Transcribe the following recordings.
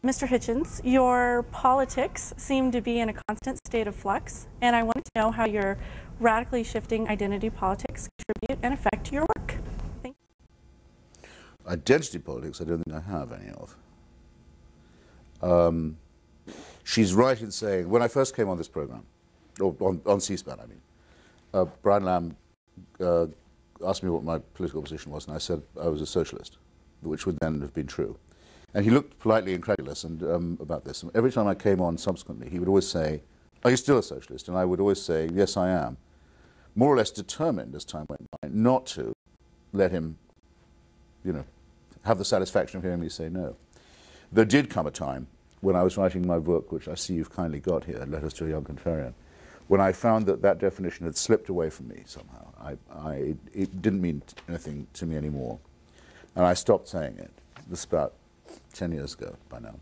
Mr. Hitchens, your politics seem to be in a constant state of flux, and I wanted to know how your radically shifting identity politics contribute and affect your work. Thank you. Identity politics, I don't think I have any of. She's right in saying, when I first came on this program, or on C-SPAN, I mean, Brian Lamb asked me what my political position was, and I said I was a socialist, which would then have been true. And he looked politely incredulous about this. And every time I came on subsequently, he would always say, "Are you still a socialist?" And I would always say, "Yes, I am," more or less determined as time went by not to let him, you know, have the satisfaction of hearing me say no. There did come a time when I was writing my book, which I see you've kindly got here, Letters to a Young Contrarian, when I found that that definition had slipped away from me somehow. It didn't mean anything to me anymore. And I stopped saying it. This is about 10 years ago by now.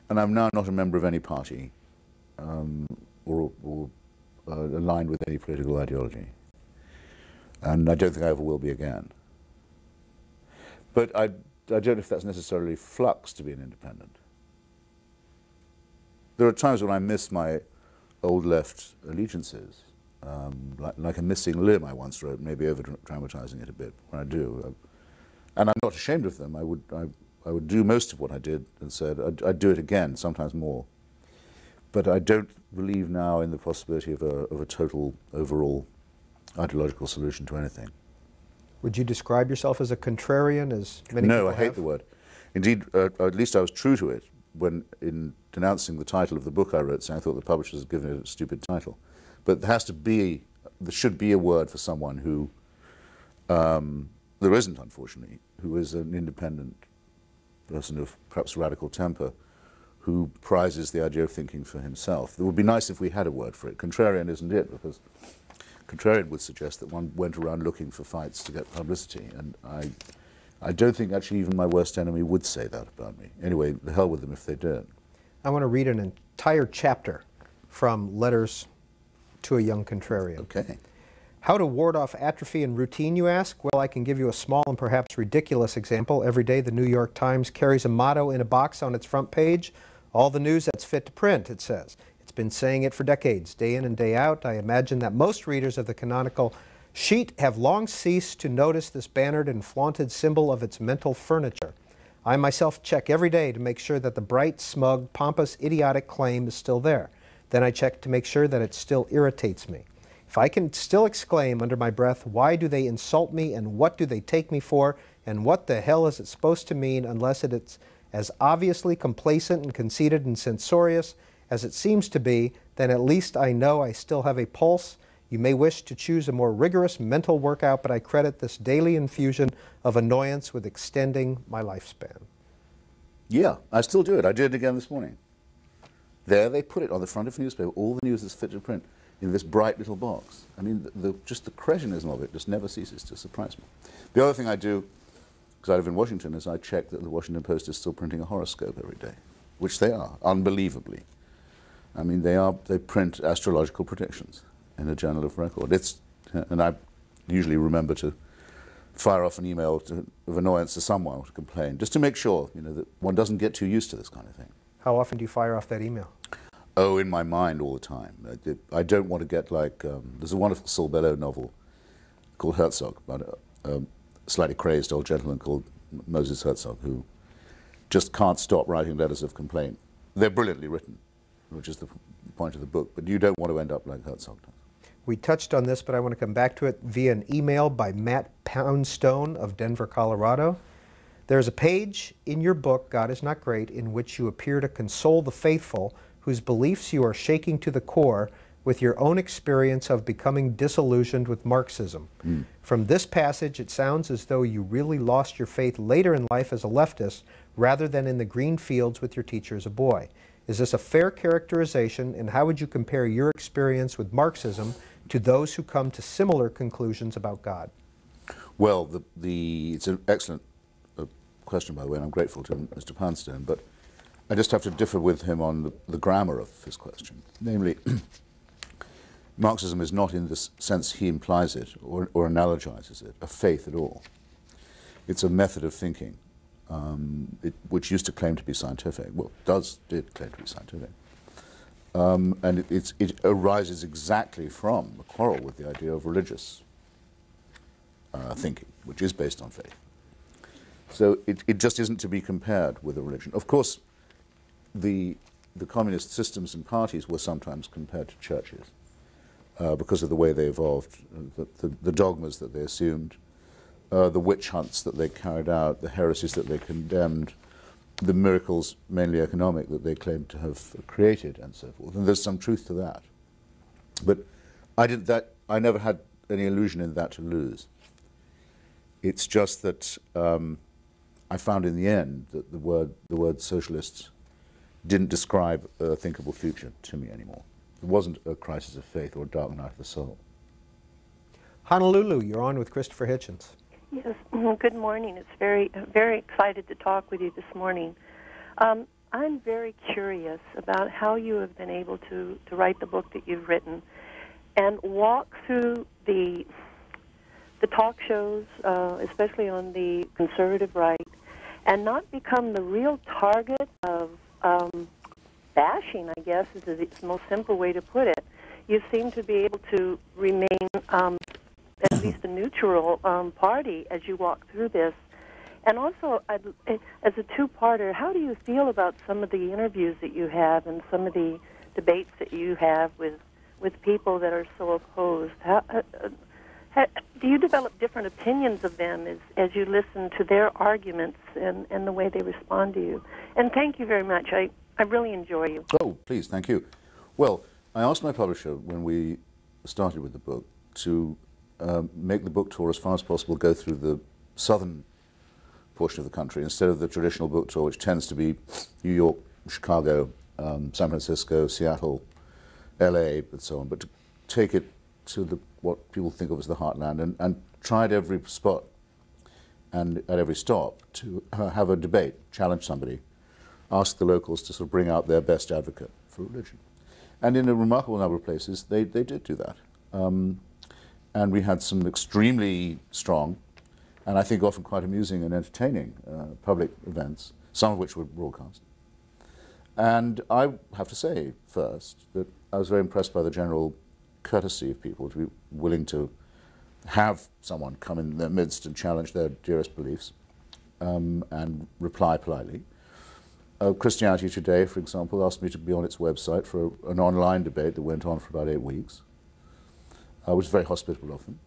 And I'm now not a member of any party or aligned with any political ideology. And I don't think I ever will be again. But I don't know if that's necessarily flux to be an independent. There are times when I miss my old left allegiances, like a missing limb I once wrote, maybe over-dramatizing it a bit when I do. And I'm not ashamed of them. I would do most of what I did and said. I'd do it again, sometimes more. But I don't believe now in the possibility of a total, overall ideological solution to anything. Would you describe yourself as a contrarian, as many people have? No, I hate the word. Indeed, at least I was true to it when, in denouncing the title of the book I wrote, saying I thought the publishers had given it a stupid title. But there should be a word for someone who, there isn't, unfortunately, who is an independent person of perhaps radical temper, who prizes the idea of thinking for himself. It would be nice if we had a word for it. Contrarian isn't it, because contrarian would suggest that one went around looking for fights to get publicity, and I don't think actually even my worst enemy would say that about me. Anyway, the hell with them if they did. I want to read an entire chapter from Letters to a Young Contrarian. Okay. How to ward off atrophy and routine, you ask? Well, I can give you a small and perhaps ridiculous example. Every day the New York Times carries a motto in a box on its front page. All the news that's fit to print, it says. It's been saying it for decades, day in and day out. I imagine that most readers of the canonical sheet have long ceased to notice this bannered and flaunted symbol of its mental furniture. I myself check every day to make sure that the bright, smug, pompous, idiotic claim is still there. Then I check to make sure that it still irritates me. If I can still exclaim under my breath, why do they insult me and what do they take me for and what the hell is it supposed to mean unless it's as obviously complacent and conceited and censorious as it seems to be, then at least I know I still have a pulse. You may wish to choose a more rigorous mental workout, but I credit this daily infusion of annoyance with extending my lifespan. Yeah, I still do it. I did it again this morning. There they put it on the front of the newspaper, all the news is fit to print, in this bright little box. I mean, just the cretinism of it just never ceases to surprise me. The other thing I do, because I live in Washington, is I check that the Washington Post is still printing a horoscope every day, which they are, unbelievably. I mean, they print astrological predictions in a journal of record. And I usually remember to fire off an email of annoyance to someone to complain, just to make sure, you know, that one doesn't get too used to this kind of thing. How often do you fire off that email? Oh, in my mind all the time. I don't want to get like, there's a wonderful Saul Bellow novel called Herzog, about a slightly crazed old gentleman called Moses Herzog, who just can't stop writing letters of complaint. They're brilliantly written, which is the point of the book, but you don't want to end up like Herzog does. We touched on this, but I want to come back to it via an email by Matt Poundstone of Denver, Colorado. There's a page in your book, God is Not Great, in which you appear to console the faithful whose beliefs you are shaking to the core with your own experience of becoming disillusioned with Marxism. From this passage, it sounds as though you really lost your faith later in life as a leftist rather than in the green fields with your teacher as a boy. Is this a fair characterization, and how would you compare your experience with Marxism to those who come to similar conclusions about God? Well, it's an excellent question, by the way, and I'm grateful to Mr. Poundstone, but I just have to differ with him on the grammar of his question. Namely, Marxism is not, in the sense he implies it or analogizes it, a faith at all. It's a method of thinking which used to claim to be scientific, well, did claim to be scientific. And it arises exactly from a quarrel with the idea of religious thinking, which is based on faith. So it just isn't to be compared with a religion. Of course, the communist systems and parties were sometimes compared to churches because of the way they evolved, the dogmas that they assumed, the witch hunts that they carried out, the heresies that they condemned, the miracles, mainly economic, that they claimed to have created, and so forth. And there's some truth to that. But I never had any illusion in that to lose. It's just that I found in the end that the word socialists didn't describe a thinkable future to me anymore. It wasn't a crisis of faith or a dark night of the soul. Honolulu, you're on with Christopher Hitchens. Yes, good morning. It's very excited to talk with you this morning. I'm very curious about how you have been able to write the book that you've written and walk through the talk shows, especially on the conservative right, and not become the real target of bashing, I guess, is the most simple way to put it. You seem to be able to remain at least a neutral party as you walk through this. And also, as a two-parter, how do you feel about some of the interviews that you have and some of the debates that you have with people that are so opposed? Do you develop different opinions of them as you listen to their arguments and the way they respond to you? And thank you very much. I really enjoy you. Oh, please, thank you. Well, I asked my publisher when we started with the book to make the book tour as far as possible, go through the southern portion of the country instead of the traditional book tour, which tends to be New York, Chicago, San Francisco, Seattle, LA, and so on, but to take it to what people think of as the heartland and try at every spot and at every stop to have a debate, challenge somebody, ask the locals to sort of bring out their best advocate for religion. And in a remarkable number of places, they did do that. And we had some extremely strong, and I think often quite amusing and entertaining public events, some of which were broadcast. And I have to say, first, that I was very impressed by the general courtesy of people to be willing to have someone come in their midst and challenge their dearest beliefs and reply politely. Christianity Today, for example, asked me to be on its website for an online debate that went on for about 8 weeks, which was very hospitable of them.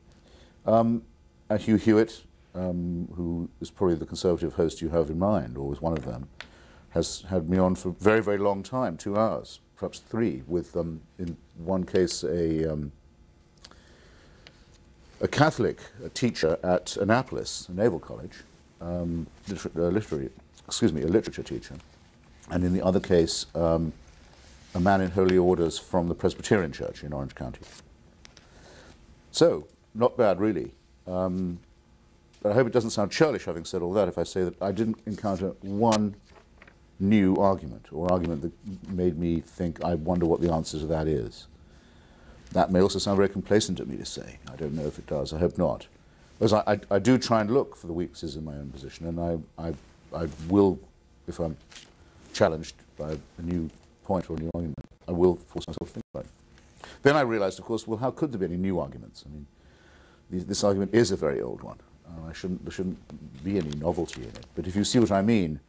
And Hugh Hewitt, who is probably the conservative host you have in mind, or was one of them, has had me on for a very, very long time, 2 hours, perhaps 3, with, in one case, a Catholic teacher at Annapolis, a naval college, a literature teacher, and in the other case, a man in holy orders from the Presbyterian Church in Orange County. So, not bad, really. But I hope it doesn't sound churlish, having said all that, if I say that I didn't encounter one new argument, or argument that made me think, I wonder what the answer to that is. That may also sound very complacent of me to say. I don't know if it does. I hope not. Because I do try and look for the weaknesses in my own position, and I will, if I'm challenged by a new point or a new argument, I will force myself to think about it. Then I realized, of course, well, how could there be any new arguments? I mean, this argument is a very old one. There shouldn't be any novelty in it. But if you see what I mean,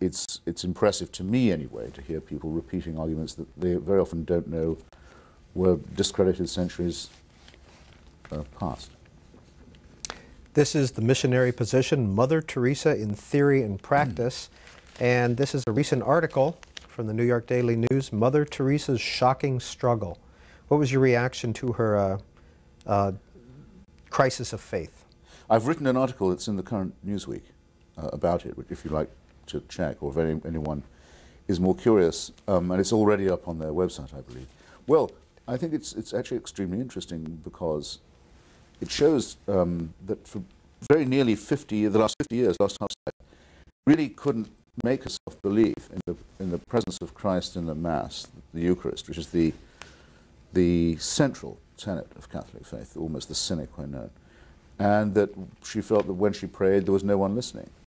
it's impressive to me, anyway, to hear people repeating arguments that they very often don't know were discredited centuries past. This is The Missionary Position, Mother Teresa in Theory and Practice. And this is a recent article from the New York Daily News, Mother Teresa's Shocking Struggle. What was your reaction to her crisis of faith? I've written an article that's in the current Newsweek about it, if you like to check, or if anyone is more curious, and it's already up on their website, I believe. Well, I think it's actually extremely interesting because it shows that for very nearly the last 50 years, last half century, really couldn't make herself believe in the presence of Christ in the Mass, the Eucharist, which is the central tenet of Catholic faith, almost the sine qua non. and that she felt that when she prayed there was no one listening.